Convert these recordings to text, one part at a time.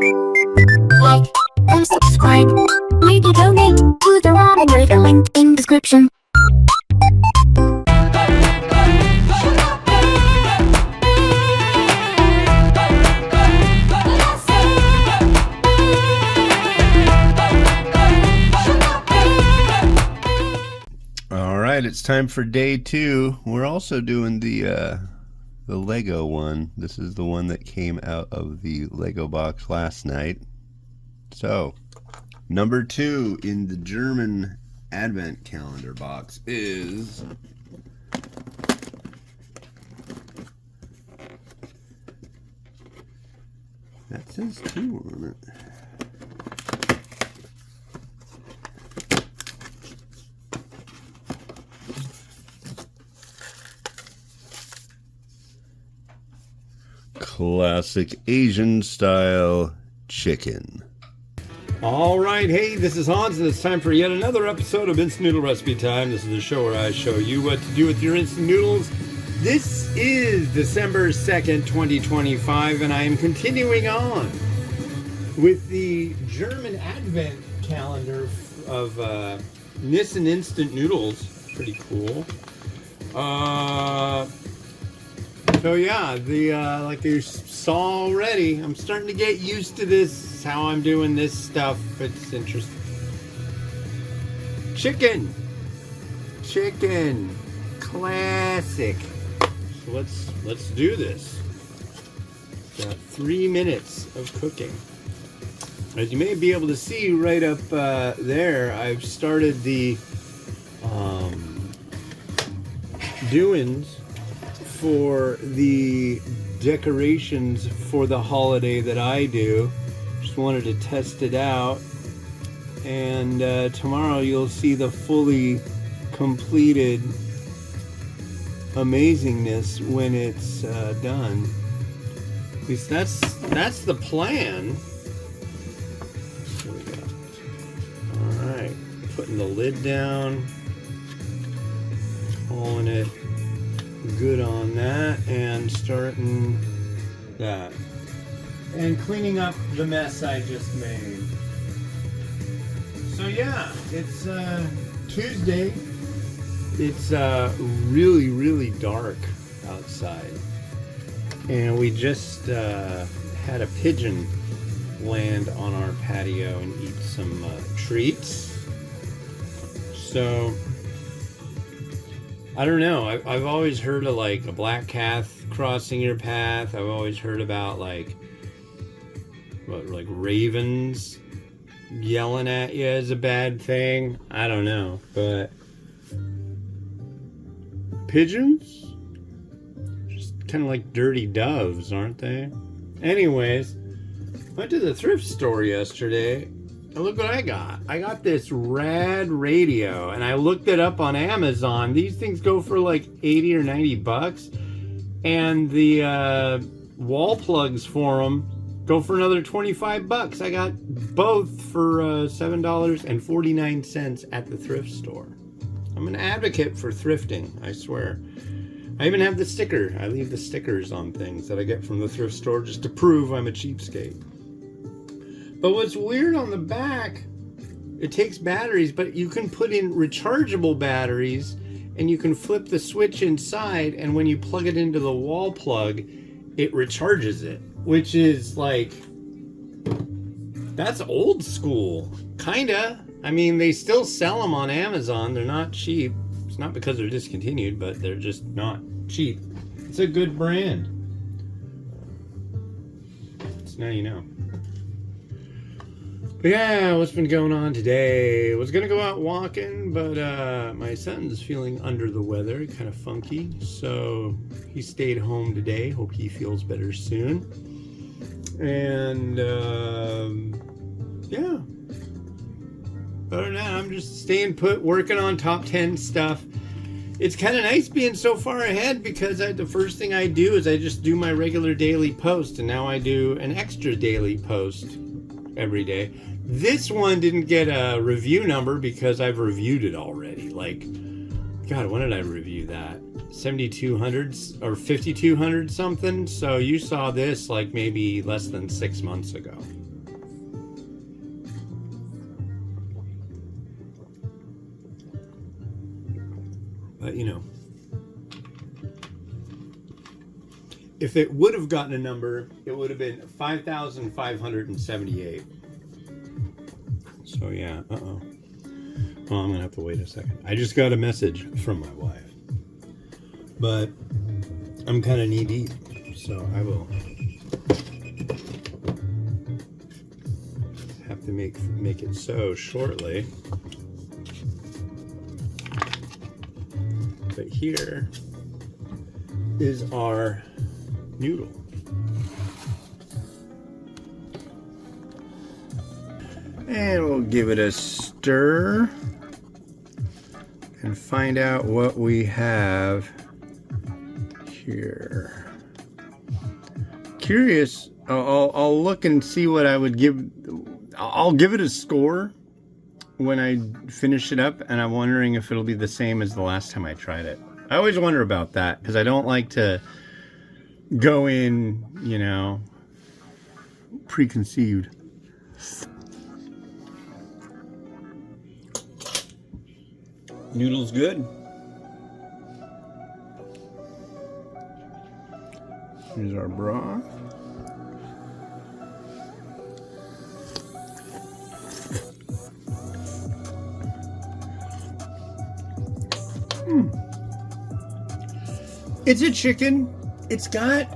Like and subscribe. Maybe donate to the ramen with the link in description. All right, it's time for day 2. We're also doing the Lego one. This is the one that came out of the Lego box last night. So, number 2 in the German Advent calendar box is that says 2 on it. Classic Asian style chicken. All right, hey, this is Hans, and it's time for yet another episode of Instant Noodle Recipe Time. This is the show where I show you what to do with your instant noodles. This is December 2nd, 2025, and I am continuing on with the German Advent calendar of Nissin instant noodles. Pretty cool. So yeah, like you saw already, I'm starting to get used to this, how I'm doing this stuff. It's interesting. Chicken, classic. So let's do this. Got 3 minutes of cooking. As you may be able to see right up there, I've started the doings for the decorations for the holiday that I do. Just wanted to test it out, and tomorrow you'll see the fully completed amazingness when it's done. At least that's the plan. Here we go. All right, putting the lid down, pulling it good on that, and starting that, and cleaning up the mess I just made. So yeah, it's Tuesday. It's really dark outside, and we just had a pigeon land on our patio and eat some treats. So I don't know. I've always heard of like a black cat crossing your path. I've always heard about like ravens yelling at you is a bad thing. I don't know, but pigeons, just kind of like dirty doves, aren't they? Anyways, went to the thrift store yesterday. And look what I got. I got this rad radio, and I looked it up on Amazon. These things go for like 80 or 90 bucks, and the wall plugs for them go for another 25 bucks. I got both for $7.49 at the thrift store. I'm an advocate for thrifting, I swear. I even have the sticker. I leave the stickers on things that I get from the thrift store just to prove I'm a cheapskate. But what's weird on the back, it takes batteries, but you can put in rechargeable batteries, and you can flip the switch inside, and when you plug it into the wall plug, it recharges it, which is like, that's old school, kinda. I mean, they still sell them on Amazon. They're not cheap. It's not because they're discontinued, but they're just not cheap. It's a good brand. So now you know. Yeah, what's been going on today? I was gonna go out walking, but my son's feeling under the weather, kind of funky, so he stayed home today. Hope he feels better soon. And yeah, other than that, I'm just staying put, working on top 10 stuff. It's kind of nice being so far ahead, because the first thing I do is I just do my regular daily post, and now I do an extra daily post every day. This one didn't get a review number because I've reviewed it already. Like, God, when did I review that? 7,200 or 5,200 something. So you saw this like maybe less than 6 months ago. But you know, if it would have gotten a number, it would have been 5,578. So yeah, well, I'm gonna have to wait a second. I just got a message from my wife, but I'm kind of knee deep, so I will have to make it so shortly. But here is our noodle. And we'll give it a stir and find out what we have here. Curious, I'll look and see what I would give. I'll give it a score when I finish it up, and I'm wondering if it'll be the same as the last time I tried it. I always wonder about that because I don't like to go in, you know, preconceived. Noodles good. Here's our broth. It's a chicken. It's not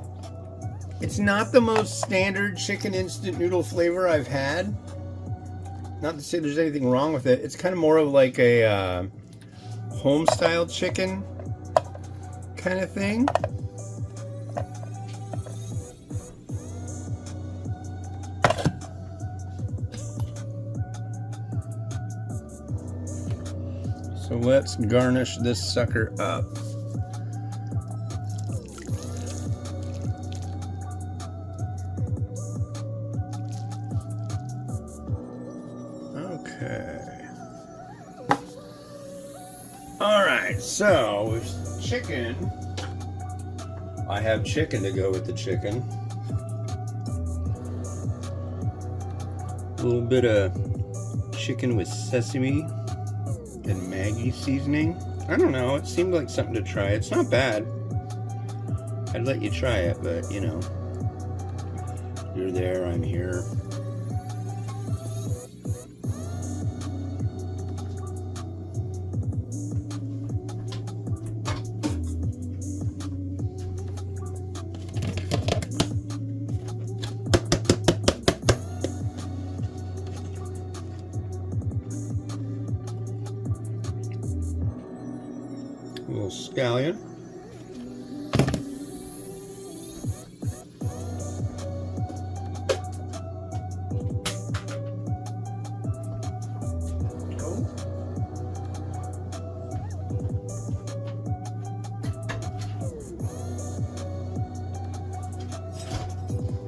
the most standard chicken instant noodle flavor I've had. Not to say there's anything wrong with it. It's kind of more of like a home-style chicken kind of thing. So let's garnish this sucker up. Okay. Alright, so with chicken, I have chicken to go with the chicken. A little bit of chicken with sesame and Maggi seasoning. I don't know, it seemed like something to try. It's not bad. I'd let you try it, but you know, you're there, I'm here. A little scallion.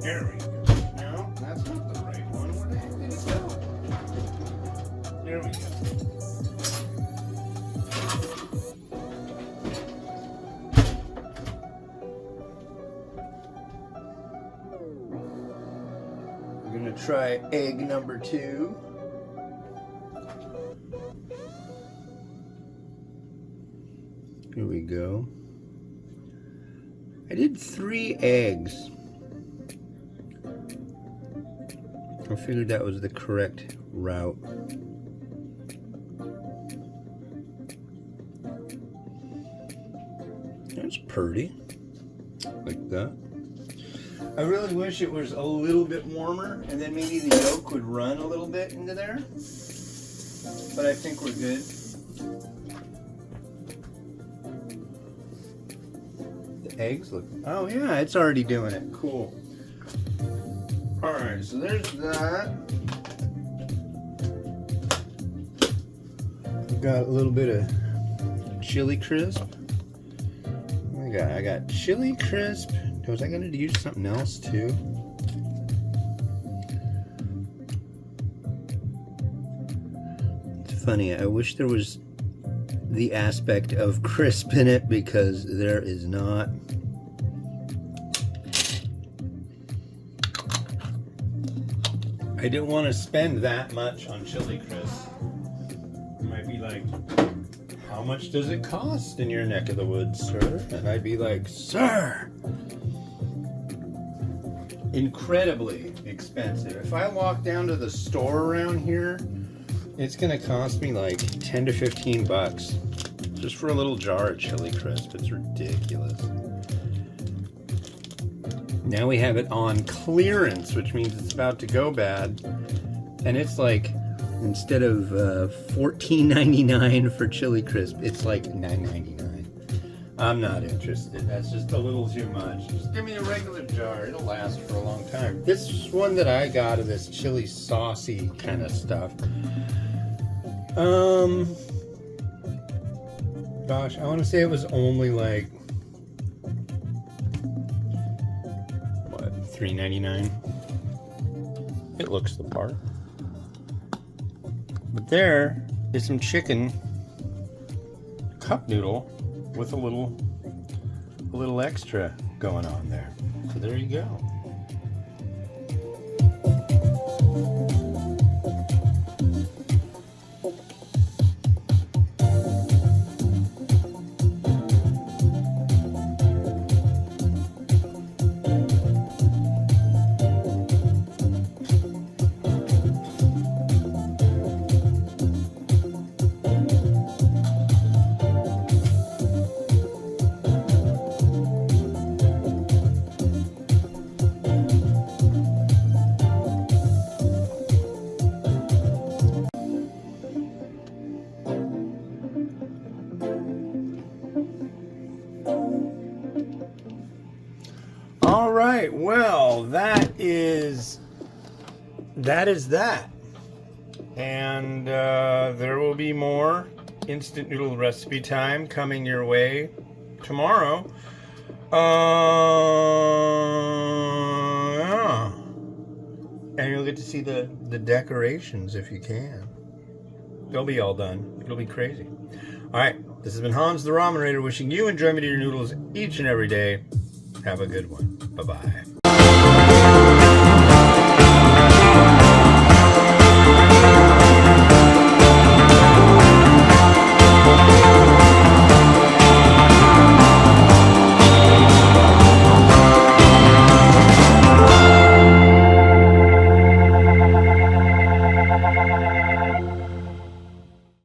There we go. No, that's not the right one. Where the heck did it go? There we go. We're gonna try egg number 2. Here we go. I did 3 eggs. I figured that was the correct route. That's pretty. Like that. I really wish it was a little bit warmer, and then maybe the yolk would run a little bit into there. But I think we're good. The eggs look... Oh yeah, it's already doing it. Cool. Alright, so there's that. Got a little bit of chili crisp. I got chili crisp. Was I gonna use something else too? It's funny, I wish there was the aspect of crisp in it because there is not. I didn't want to spend that much on chili crisp. You might be like, how much does it cost in your neck of the woods, sir? And I'd be like, sir, incredibly expensive. If I walk down to the store around here, it's gonna cost me like 10 to 15 bucks just for a little jar of chili crisp. It's ridiculous. Now we have it on clearance, which means it's about to go bad. And it's like, instead of $14.99 for chili crisp, it's like $9.99. I'm not interested. That's just a little too much. Just give me a regular jar. It'll last for a long time. This one that I got of this chili saucy kind of stuff. Gosh, I want to say it was only like, what, $3.99? It looks the part. But there is some chicken cup noodle with a little extra going on there. So there you go. All right, well, that is that. And there will be more instant noodle recipe time coming your way tomorrow. Yeah. And you'll get to see the decorations if you can. They'll be all done. It'll be crazy. All right, this has been Hans the Ramen Raider wishing you enjoyment of your noodles each and every day. Have a good one. Bye-bye.